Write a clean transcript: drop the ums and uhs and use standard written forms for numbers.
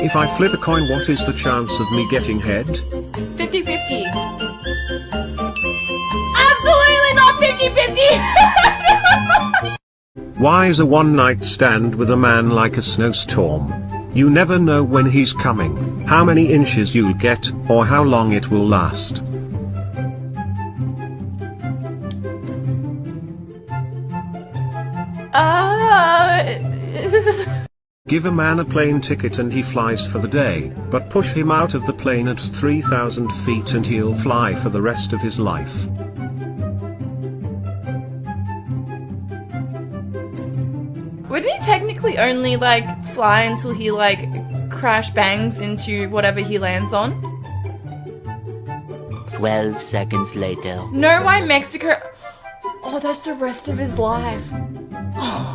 If I flip a coin, what is the chance of me getting head? 50-50. Absolutely not 50-50! Why is a one-night stand with a man like a snowstorm? You never know when he's coming, how many inches you'll get, or how long it will last. Give a man a plane ticket and he flies for the day, but push him out of the plane at 3,000 feet and he'll fly for the rest of his life. Wouldn't he technically only, like, fly until he, like, crash bangs into whatever he lands on? 12 seconds later. No, why Mexico? Oh, that's the rest of his life. Oh.